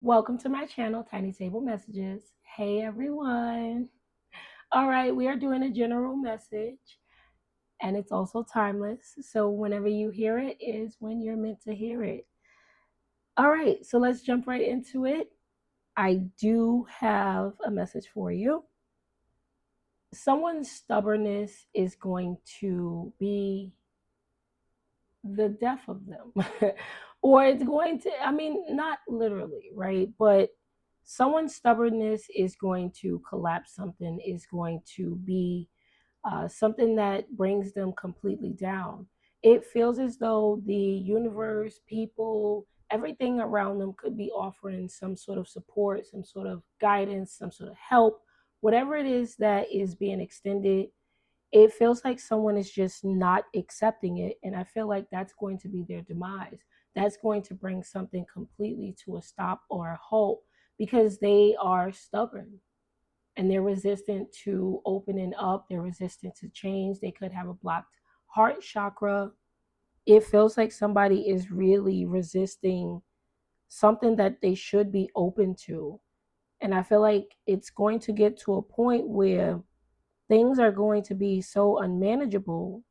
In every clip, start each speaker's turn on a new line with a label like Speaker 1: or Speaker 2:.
Speaker 1: Welcome to my channel, Tiny Table Messages. Hey everyone. All right, we are doing a general message and it's also timeless. So whenever you hear it is when you're meant to hear it. All right, so let's jump right into it. I do have a message for you. Someone's stubbornness is going to be the death of them. Or it's going to, I mean, not literally, right? But someone's stubbornness is going to collapse something, is going to be something that brings them completely down. It feels as though the universe, people, everything around them could be offering some sort of support, some sort of guidance, some sort of help, whatever it is that is being extended. It feels like someone is just not accepting it. And I feel like that's going to be their demise. That's going to bring something completely to a stop or a halt because they are stubborn and they're resistant to opening up. They're resistant to change. They could have a blocked heart chakra. It feels like somebody is really resisting something that they should be open to. And I feel like it's going to get to a point where things are going to be so unmanageable.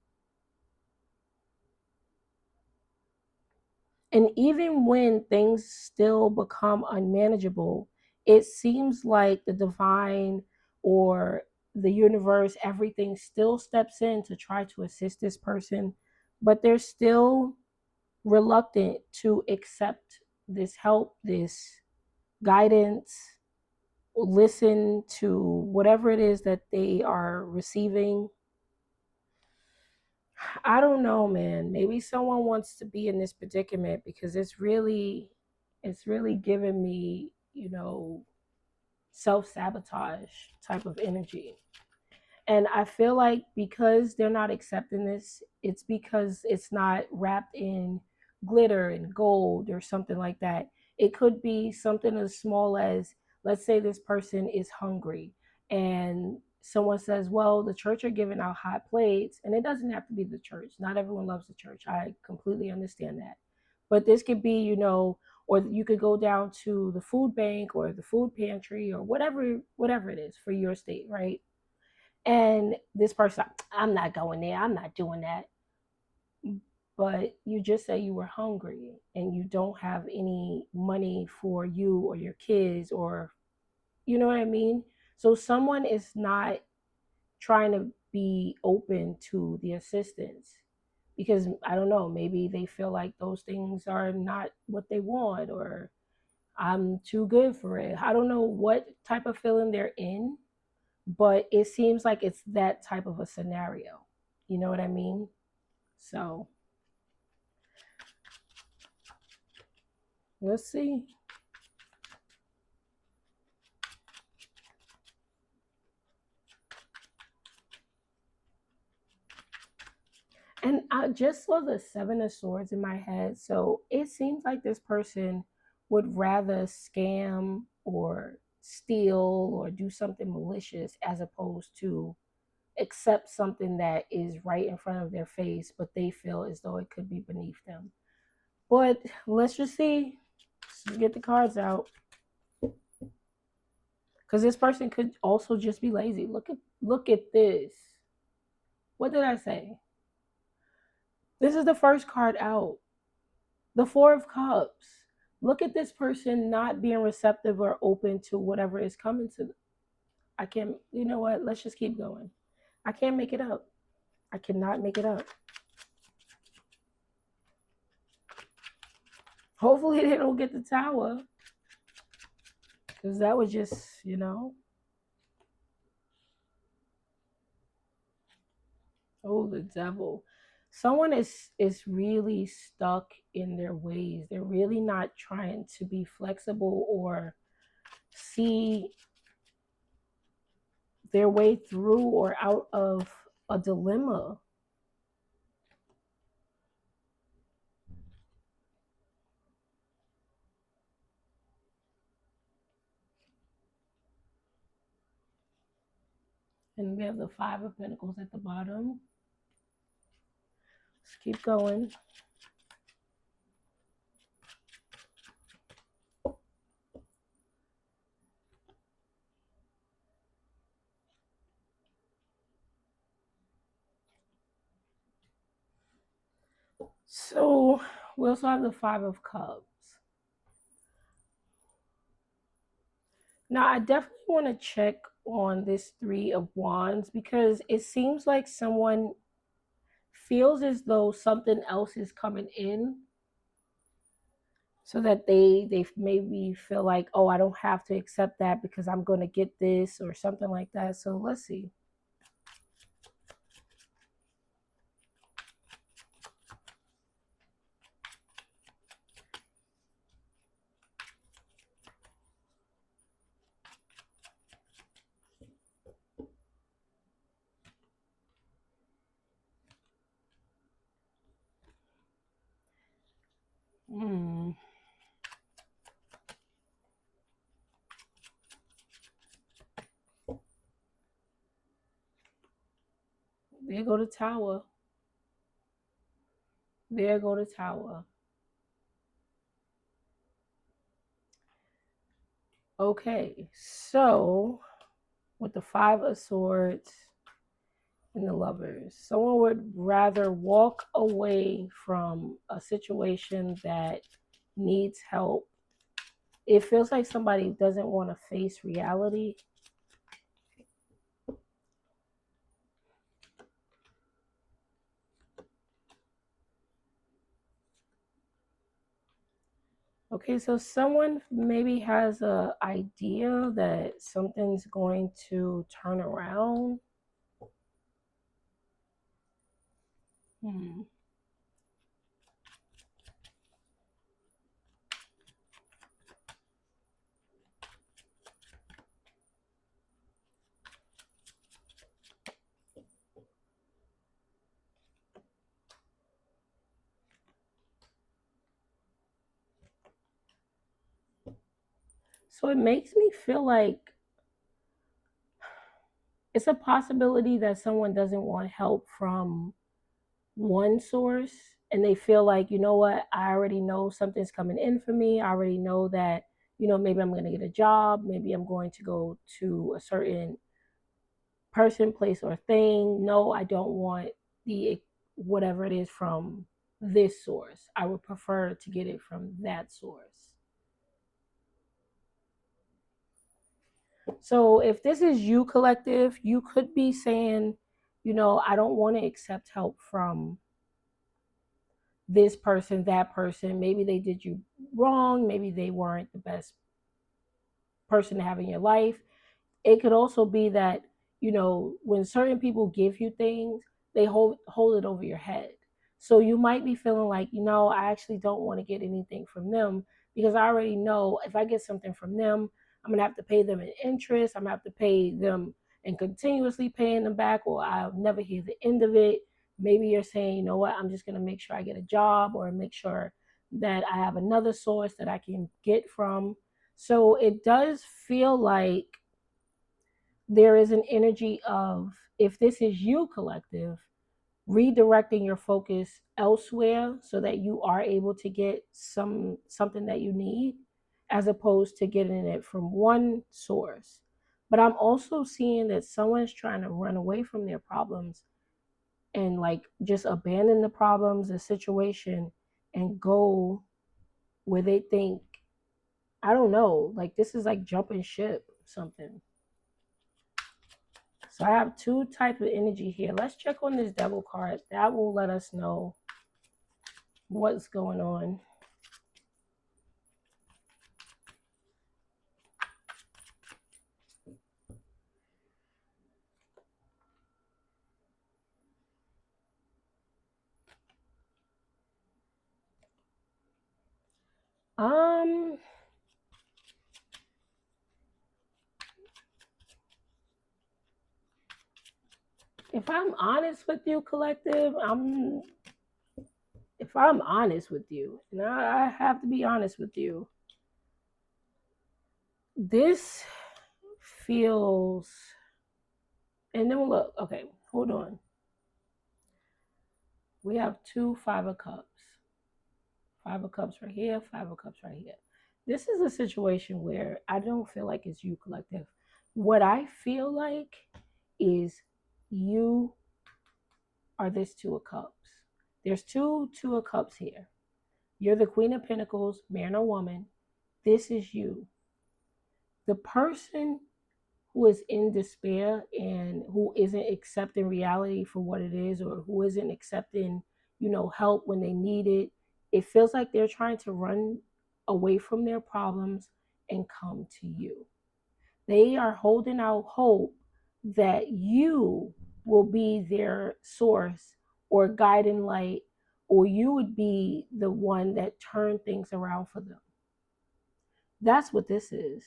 Speaker 1: And even when things still become unmanageable, it seems like the divine or the universe, everything still steps in to try to assist this person, but they're still reluctant to accept this help, this guidance, listen to whatever it is that they are receiving. I don't know, man. Maybe someone wants to be in this predicament because it's really giving me, self-sabotage type of energy. And I feel like because they're not accepting this, it's because it's not wrapped in glitter and gold or something like that. It could be something as small as, let's say this person is hungry and someone says, well, the church are giving out hot plates. And it doesn't have to be the church. Not everyone loves the church. I completely understand that. But this could be, or you could go down to the food bank or the food pantry or whatever it is for your state, right? And this person, I'm not going there, I'm not doing that. But you just say you were hungry and you don't have any money for you or your kids, or you know what I mean? So someone is not trying to be open to the assistance because I don't know, maybe they feel like those things are not what they want, or I'm too good for it. I don't know what type of feeling they're in, but it seems like it's that type of a scenario. You know what I mean? So let's see. And I just saw the Seven of Swords in my head. So it seems like this person would rather scam or steal or do something malicious as opposed to accept something that is right in front of their face, but they feel as though it could be beneath them. But let's just see. Let's get the cards out. Because this person could also just be lazy. Look at this. What did I say? This is the first card out. The Four of Cups. Look at this person not being receptive or open to whatever is coming to them. I can't, you know what? Let's just keep going. I can't make it up. I cannot make it up. Hopefully they don't get the tower. Because that was just, oh, the devil. Someone is really stuck in their ways. They're really not trying to be flexible or see their way through or out of a dilemma. And we have the Five of Pentacles at the bottom. Let's keep going. So we also have the Five of Cups. Now, I definitely want to check on this Three of Wands because it seems like someone feels as though something else is coming in so that they maybe feel like, oh, I don't have to accept that because I'm going to get this or something like that. So let's see. Hmm. There go the Tower. There go the Tower. Okay, so with the Five of Swords and the Lovers, someone would rather walk away from a situation that needs help. It feels like somebody doesn't want to face reality. Okay, so someone maybe has a idea that something's going to turn around. Hmm. So it makes me feel like it's a possibility that someone doesn't want help from one source and they feel like, you know what, I already know something's coming in for me. I already know that, maybe I'm going to get a job. Maybe I'm going to go to a certain person, place, or thing. No, I don't want the whatever it is from this source. I would prefer to get it from that source. So if this is you, collective, you could be saying, I don't want to accept help from this person, that person. Maybe they did you wrong. Maybe they weren't the best person to have in your life. It could also be that, when certain people give you things, they hold it over your head. So you might be feeling like, I actually don't want to get anything from them because I already know if I get something from them, I'm gonna have to pay them in interest. I'm gonna have to pay them and continuously paying them back, or I'll never hear the end of it. Maybe you're saying, you know what, I'm just gonna make sure I get a job or make sure that I have another source that I can get from. So it does feel like there is an energy of, if this is you, collective, redirecting your focus elsewhere so that you are able to get something that you need as opposed to getting it from one source. But I'm also seeing that someone's trying to run away from their problems and like just abandon the problems, the situation, and go where they think, I don't know, like this is like jumping ship something. So I have two types of energy here. Let's check on this devil card. That will let us know what's going on. Um, if I'm honest with you, collective, if I'm honest with you, and I have to be honest with you, this feels, and then we'll look, okay, hold on. We have two Five of Cups. Five of Cups right here, Five of Cups right here. This is a situation where I don't feel like it's you, collective. What I feel like is you are this Two of Cups. There's two of cups here. You're the Queen of Pentacles, man or woman. This is you. The person who is in despair and who isn't accepting reality for what it is, or who isn't accepting, help when they need it, it feels like they're trying to run away from their problems and come to you. They are holding out hope that you will be their source or guiding light, or you would be the one that turned things around for them. That's what this is.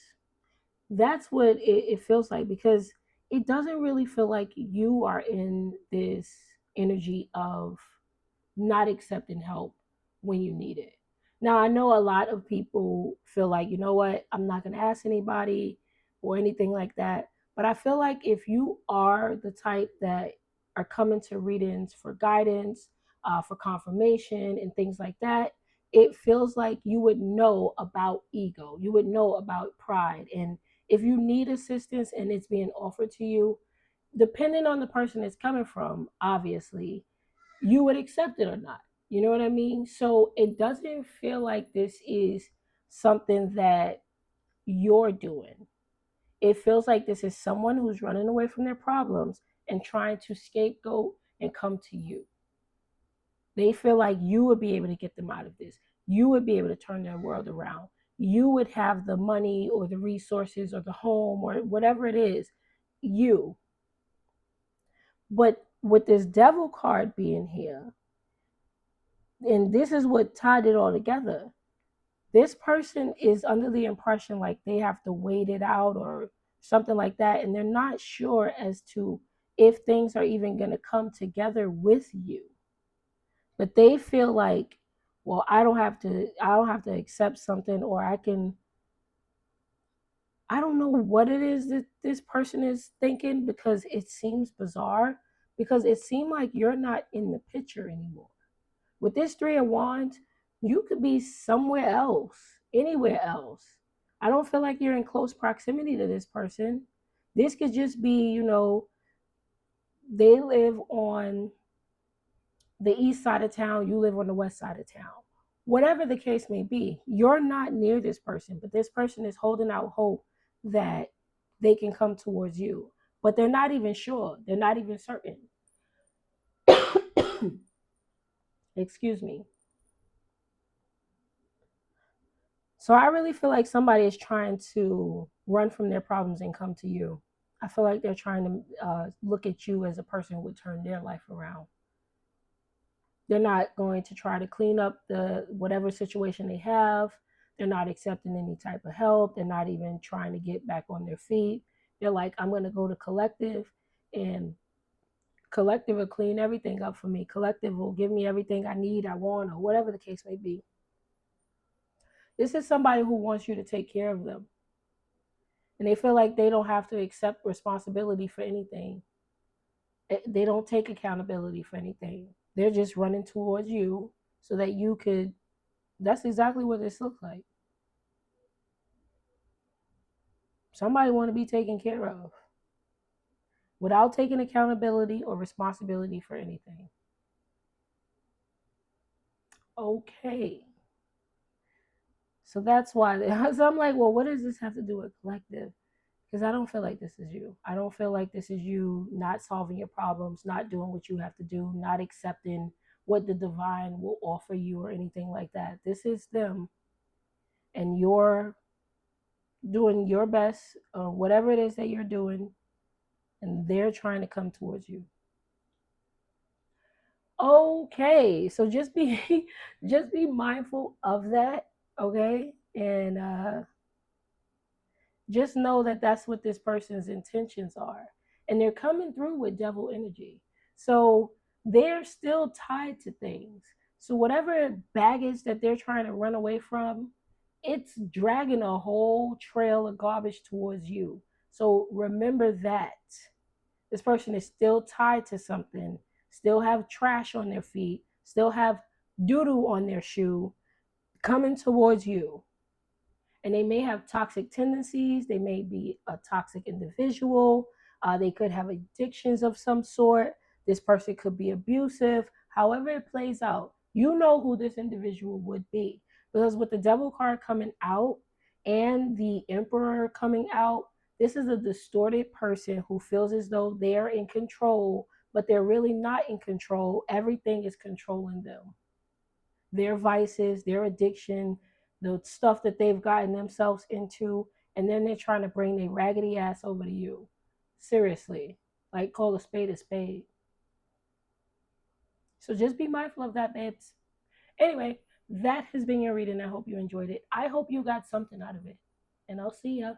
Speaker 1: That's what it feels like, because it doesn't really feel like you are in this energy of not accepting help when you need it. Now, I know a lot of people feel like, you know what, I'm not going to ask anybody or anything like that. But I feel like if you are the type that are coming to readings for guidance, for confirmation, and things like that, it feels like you would know about ego. You would know about pride. And if you need assistance and it's being offered to you, depending on the person it's coming from, obviously, you would accept it or not. You know what I mean? So it doesn't feel like this is something that you're doing. It feels like this is someone who's running away from their problems and trying to scapegoat and come to you. They feel like you would be able to get them out of this. You would be able to turn their world around. You would have the money or the resources or the home or whatever it is. You. But with this devil card being here, and this is what tied it all together. This person is under the impression like they have to wait it out or something like that, and they're not sure as to if things are even going to come together with you. But they feel like, well, I don't have to accept something, or I don't know what it is that this person is thinking, because it seems bizarre, because it seemed like you're not in the picture anymore. With this Three of Wands, you could be somewhere else, anywhere else. I don't feel like you're in close proximity to this person. This could just be, they live on the east side of town, you live on the west side of town. Whatever the case may be, you're not near this person, but this person is holding out hope that they can come towards you. But they're not even sure, they're not even certain. Excuse me. So I really feel like somebody is trying to run from their problems and come to you. I feel like they're trying to look at you as a person who would turn their life around. They're not going to try to clean up the whatever situation they have. They're not accepting any type of help. They're not even trying to get back on their feet. They're like, I'm going to go to Collective, and Collective will clean everything up for me. Collective will give me everything I need, I want, or whatever the case may be. This is somebody who wants you to take care of them. And they feel like they don't have to accept responsibility for anything. They don't take accountability for anything. They're just running towards you so that you could. That's exactly what this looks like. Somebody want to be taken care of without taking accountability or responsibility for anything. Okay. So that's why. So I'm like, well, what does this have to do with collective? Because I don't feel like this is you. I don't feel like this is you not solving your problems, not doing what you have to do, not accepting what the divine will offer you or anything like that. This is them, and you're doing your best, whatever it is that you're doing, and they're trying to come towards you. Okay, so just be just be mindful of that, okay? And just know that that's what this person's intentions are. And they're coming through with devil energy. So they're still tied to things. So whatever baggage that they're trying to run away from, it's dragging a whole trail of garbage towards you. So remember that. This person is still tied to something, still have trash on their feet, still have doo-doo on their shoe coming towards you. And they may have toxic tendencies. They may be a toxic individual. They could have addictions of some sort. This person could be abusive. however it plays out, you know who this individual would be. Because with the devil card coming out and the emperor coming out, this is a distorted person who feels as though they're in control, but they're really not in control. Everything is controlling them. Their vices, their addiction, the stuff that they've gotten themselves into, and then they're trying to bring their raggedy ass over to you. Seriously. Like, call a spade a spade. So just be mindful of that, babes. Anyway, that has been your reading. I hope you enjoyed it. I hope you got something out of it. And I'll see ya.